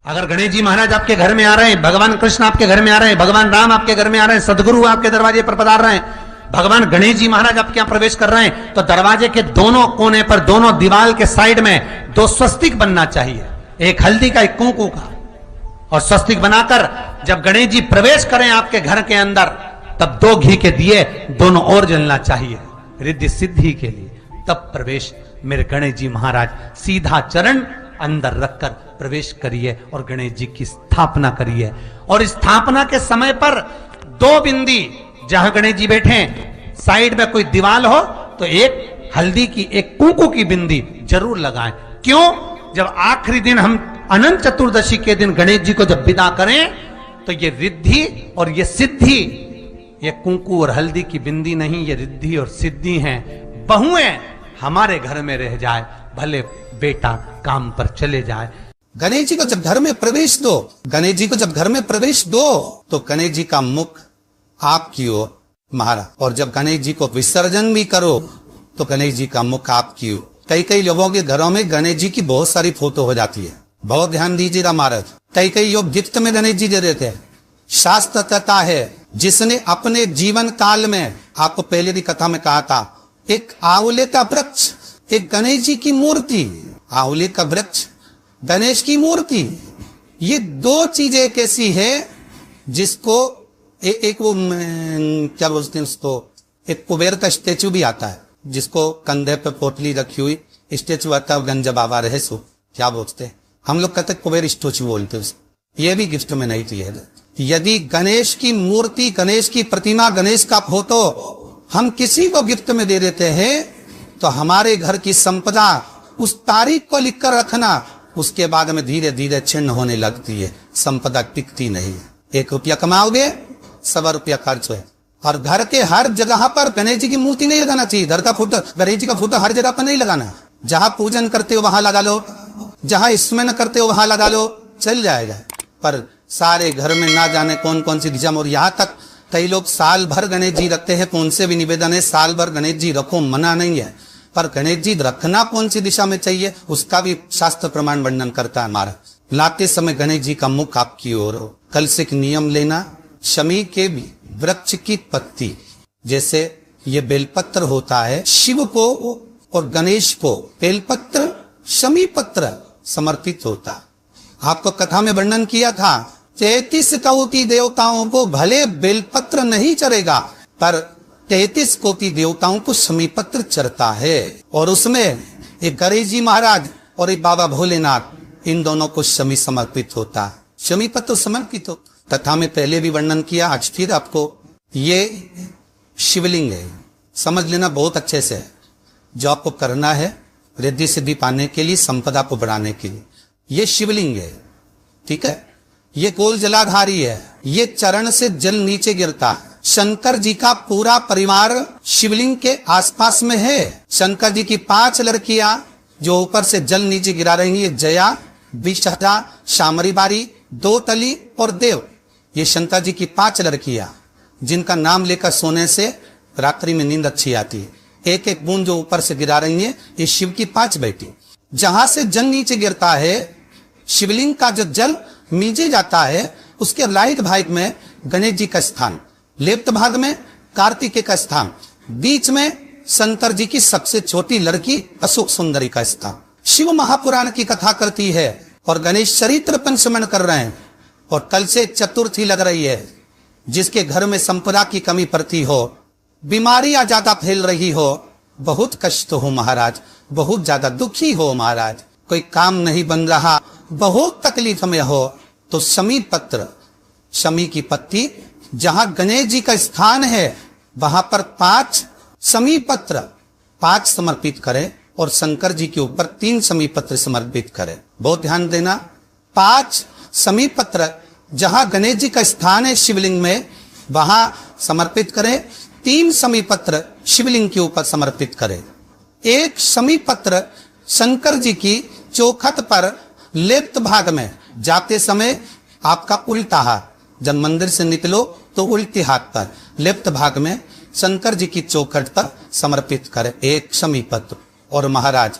अगर गणेश जी महाराज आपके घर में आ रहे हैं, भगवान कृष्ण आपके घर में आ रहे हैं, भगवान राम आपके घर में आ रहे हैं, सदगुरु आपके दरवाजे पर पधार रहे हैं, भगवान गणेश जी महाराज आपके यहां प्रवेश कर रहे हैं, तो दरवाजे के दोनों कोने पर, दोनों दीवार के साइड में 2 स्वस्तिक बनना चाहिए, एक हल्दी का, एक कुंकू का। और स्वस्तिक बनाकर जब गणेश जी प्रवेश करें आपके घर के अंदर, तब 2 घी के दिए दोनों ओर जलना चाहिए रिद्धि सिद्धि के लिए। तब प्रवेश मेरे गणेश जी महाराज, सीधा चरण अंदर रखकर प्रवेश करिए और गणेश जी की स्थापना करिए। और स्थापना के समय पर 2 बिंदी, जहां गणेश जी बैठे साइड में कोई दीवार हो तो एक हल्दी की, एक कुंकू की बिंदी जरूर लगाएं। क्यों? जब आखिरी दिन हम अनंत चतुर्दशी के दिन गणेश जी को जब विदा करें, तो ये रिद्धि और ये सिद्धि, ये कुंकू और हल्दी की बिंदी नहीं, ये रिद्धि और सिद्धि हैं। बहुएं हमारे घर में रह जाए, भले बेटा काम पर चले जाए। गणेश जी को जब घर में प्रवेश दो, गणेश जी को जब घर में प्रवेश दो, तो गणेश जी का मुख आपकी ओर महाराज, और जब गणेश जी को विसर्जन भी करो तो गणेश जी का मुख आपकी ओर। कई कई लोगों के घरों में गणेश जी की बहुत सारी फोटो हो जाती है, बहुत ध्यान दीजिएगा महाराज। कई कई लोग गिफ्ट में गणेश जी दे देते हैं। शास्त्र कहता है, जिसने अपने जीवन काल में, आपको पहले की कथा में कहा था, एक आंवले का वृक्ष, एक गणेश जी की मूर्ति, आंवले का वृक्ष, गणेश की मूर्ति, ये 2 चीजें एक ऐसी है जिसको एक वो क्या बोलते हैं उसको, एक कुबेर का स्टेचू भी आता है, जिसको कंधे पे पोटली रखी हुई स्टेचू आता है, गंज बाबा रहे सो क्या बोलते हैं, हम लोग कहते कुबेर स्टेचू बोलते हैं। ये भी गिफ्ट में नहीं दिए। यदि गणेश की मूर्ति, गणेश की प्रतिमा, गणेश का फोटो हम किसी को गिफ्ट में दे देते हैं, तो हमारे घर की संपदा उस तारीख को लिखकर रखना, उसके बाद में धीरे धीरे छिन्न होने लगती है, संपदा टिकती नहीं है। 1 रुपया कमाओगे, 100 रुपया खर्च है। और घर के हर जगह पर गणेश जी की मूर्ति नहीं लगाना चाहिए। घर का फोटो, गणेश जी का फोटो हर जगह पर नहीं लगाना। जहां पूजन करते हो वहां लगा लो, जहां स्मरण करते हो वहां लगा लो, चल जाएगा। पर सारे घर में ना जाने कौन कौन सी दिशा में, और यहाँ तक कई लोग साल भर गणेश जी रखते हैं, तो उनसे भी निवेदन है साल भर गणेश जी रखो, मना नहीं है, पर गणेश जी रखना कौन सी दिशा में चाहिए उसका भी शास्त्र प्रमाण वर्णन करता है हमारा। लाते समय गणेश जी का मुख आपकी ओर हो। कल से एक नियम लेना, शमी के भी वृक्ष की पत्ती, जैसे ये बेलपत्र होता है, शिव को और गणेश को बेलपत्र, शमी पत्र समर्पित होता। आपको कथा में वर्णन किया था, 33 कोटि देवताओं को भले बेलपत्र नहीं चढ़ेगा, पर 33 कोटि देवताओं को शमी पत्र चढ़ता है। और उसमें एक गणेश जी महाराज और एक बाबा भोलेनाथ, इन दोनों को शमी समर्पित होता, शमी पत्र समर्पित हो। कथा में पहले भी वर्णन किया, आज फिर आपको, ये शिवलिंग है, समझ लेना बहुत अच्छे से। जो आपको करना है रिद्धि सिद्धि पाने के लिए, संपदा को बढ़ाने के लिए, ये शिवलिंग है, ठीक है। ये गोल जलाधारी है, ये चरण से जल नीचे गिरता है। शंकर जी का पूरा परिवार शिवलिंग के आसपास में है। शंकर जी की 5 लड़कियां जो ऊपर से जल नीचे गिरा रही है, जया, विषहरा, शामरी बारी, 2 तली और देव, ये शंकर जी की 5 लड़कियां, जिनका नाम लेकर सोने से रात्रि में नींद अच्छी आती है। एक एक बूंद जो ऊपर से गिरा रही है, ये शिव की 5 बेटी। जहां से जल नीचे गिरता है, शिवलिंग का जो जल नीचे जाता है, उसके राइट भाग में गणेश जी का स्थान, लेफ्ट भाग में कार्तिकेय का स्थान, बीच में शंकर जी की सबसे छोटी लड़की अशोक सुंदरी का स्थान। शिव महापुराण की कथा करती है और गणेश चरित्र पंचमन कर रहे हैं। और कल से चतुर्थी लग रही है। जिसके घर में संपदा की कमी पड़ती हो, बीमारियां ज्यादा फैल रही हो, बहुत कष्ट हो महाराज, बहुत ज्यादा दुखी हो महाराज, कोई काम नहीं बन रहा, बहुत तकलीफ में हो, तो शमी पत्र, शमी की पत्ती, जहां गणेश जी का स्थान है वहां पर 5 शमी पत्र 5 समर्पित करें और शंकर जी के ऊपर 3 शमी पत्र समर्पित करें। बहुत ध्यान देना, 5 शमी पत्र जहां गणेश जी का स्थान है शिवलिंग में, वहां समर्पित करें। 3 शमी पत्र शिवलिंग के ऊपर समर्पित करें। 1 शमी पत्र शंकर जी की चौखट पर लेफ्ट भाग में, जाते समय आपका उल्टा हाथ, जब मंदिर से निकलो तो उल्टे हाथ पर लेफ्ट भाग में शंकर जी की चौखट पर समर्पित करें 1 शमी पत्र। और महाराज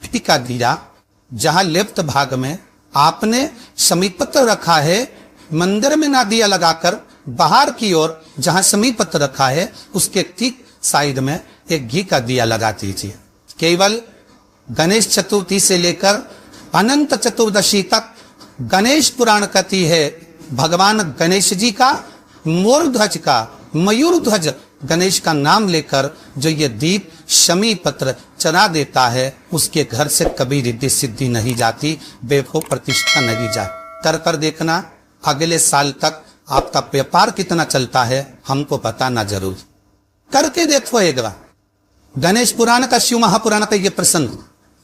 टीका दीरा जहां लेफ्ट भाग में आपने समीप पत्र रखा है, मंदिर में ना दिया लगाकर बाहर की ओर जहां समीप पत्र रखा है उसके ठीक साइड में एक घी का दिया लगा दीजिए। केवल गणेश चतुर्थी से लेकर अनंत चतुर्दशी तक गणेश पुराण कहती है भगवान गणेश जी का, मोर ध्वज का, मयूर ध्वज गणेश का नाम लेकर जो ये दीप शमी पत्र चढ़ा देता है उसके घर से कभी रिद्धि सिद्धि नहीं जाती, बेफो प्रतिष्ठा नहीं जाती। कर देखना अगले साल तक आपका व्यापार कितना चलता है हमको बताना जरूर, करके देखो एक बार। गणेश पुराण का, शिव महापुराण का ये प्रसंग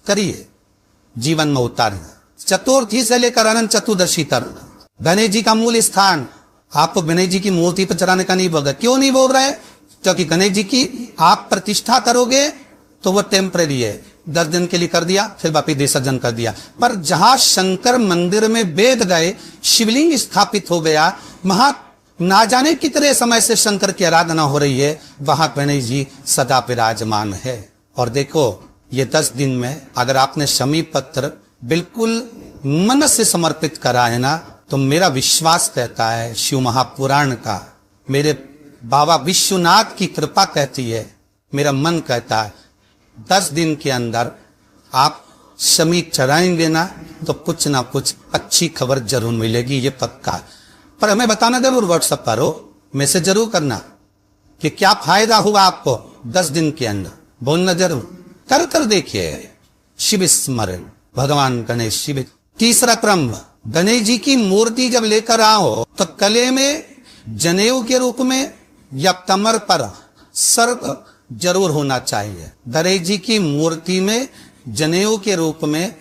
करिए, जीवन में उतारिए। चतुर्थी से लेकर अनंत चतुर्दशी तक गणेश जी का मूल स्थान आपको गणेश जी की मूर्ति पर चढ़ाने का नहीं बोल। क्यों नहीं बोल रहे? क्योंकि गणेश जी की आप प्रतिष्ठा करोगे तो वो टेम्परेरी है, 10 दिन के लिए कर दिया फिर वापिस विसर्जन कर दिया। पर जहां शंकर मंदिर में वेद गए, शिवलिंग स्थापित हो गया, वहां ना जाने कितने समय से शंकर की आराधना हो रही है, वहां गणेश जी सदा विराजमान है। और देखो ये 10 दिन में अगर आपने शमी पत्र बिल्कुल मन से समर्पित करा है ना, तो मेरा विश्वास कहता है, शिव महापुराण का, मेरे बाबा विश्वनाथ की कृपा कहती है, मेरा मन कहता है 10 दिन के अंदर आप शमी चढ़ाएंगे ना तो कुछ ना कुछ अच्छी खबर जरूर मिलेगी, ये पक्का। पर हमें बताना जरूर, व्हाट्सएप पर हो, मैसेज जरूर करना कि क्या फायदा हुआ आपको 10 दिन के अंदर, बोलना जरूर। कर देखिए शिव स्मरण, भगवान गणेश शिव। तीसरा क्रम, गणेश जी की मूर्ति जब लेकर आओ तो गले में जनेऊ के रूप में या कमर पर सर्प जरूर होना चाहिए। गणेश जी की मूर्ति में जनेऊ के रूप में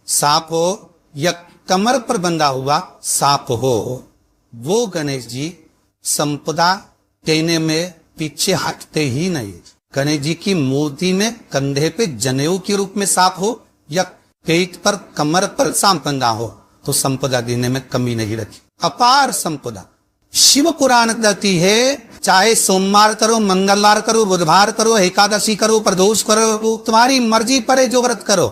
सांप हो या कमर पर बंधा हुआ सांप हो, वो गणेश जी संपदा देने में पीछे हटते ही नहीं। गणेश जी की मूर्ति में कंधे पे जनेऊ के रूप में सांप हो या पेट पर, कमर पर सांप बंधा हो तो संपदा देने में कमी नहीं रखी, अपार संपदा। शिव पुराण कहती है चाहे सोमवार करो, मंगलवार करो, बुधवार करो, एकादशी करो, प्रदोष करो, तुम्हारी मर्जी पर है जो व्रत करो,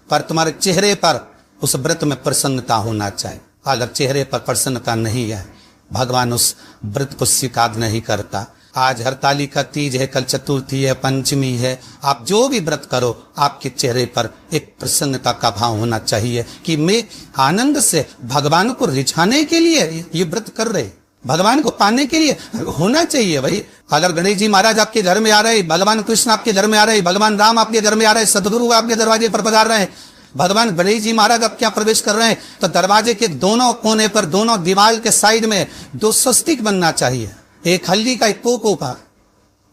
पर तुम्हारे चेहरे पर उस व्रत में प्रसन्नता होना चाहिए। अगर चेहरे पर प्रसन्नता नहीं है, भगवान उस व्रत को स्वीकार नहीं करता। आज हरताली का तीज है, कल चतुर्थी है, पंचमी है, आप जो भी व्रत करो आपके चेहरे पर एक प्रसन्नता का भाव होना चाहिए कि मैं आनंद से भगवान को रिझाने के लिए ये व्रत कर रहे, भगवान को पाने के लिए होना चाहिए भाई। अगर गणेश जी महाराज आपके घर में आ रहे, भगवान कृष्ण आपके घर में आ रहे, भगवान राम आपके घर में आ रहे, सदगुरु आपके दरवाजे पर पधार रहे हैं, भगवान गणेश जी महाराज आपके यहाँ प्रवेश कर रहे हैं, तो दरवाजे के दोनों कोने पर, दोनों दीवार के साइड में 2 स्वस्तिक बनना चाहिए, एक हल्दी का, एक कोको का,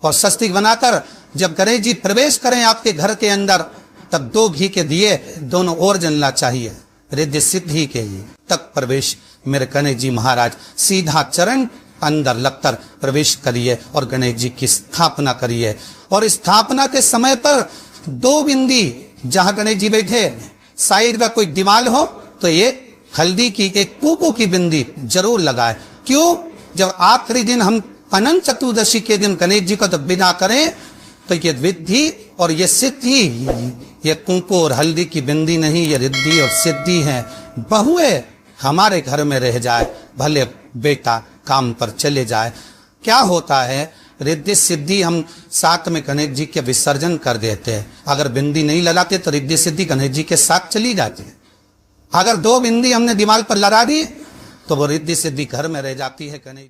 और स्वस्तिक बनाकर जब गणेश जी प्रवेश करें आपके घर के अंदर तब 2 घी के दिए दोनों ओर जलना चाहिए, रिद्धि सिद्धि के लिए। तक प्रवेश मेरे गणेश जी महाराज सीधा चरण अंदर लगकर प्रवेश करिए और गणेश जी की स्थापना करिए। और स्थापना के समय पर 2 बिंदी जहां गणेश जी बैठे साइड में कोई दीवार हो तो ये हल्दी की, एक कोको की बिंदी जरूर लगाए। क्यों? जब आखिरी दिन हम अनंत चतुर्दशी के दिन गणेश जी को जब विदा करें तो ये विद्धि और ये सिद्धि, ये कुंकू और हल्दी की बिंदी नहीं, ये रिद्धि और सिद्धि है। बहुए हमारे घर में रह जाए, भले बेटा काम पर चले जाए, क्या होता है रिद्धि सिद्धि हम साथ में गणेश जी के विसर्जन कर देते हैं। अगर बिंदी नहीं लगाते तो रिद्धि सिद्धि गणेश जी के साथ चली जाती है। अगर 2 बिंदी हमने दिमाग पर लगा दी तो वो रिद्धि सिद्धि घर में रह जाती है। गणेश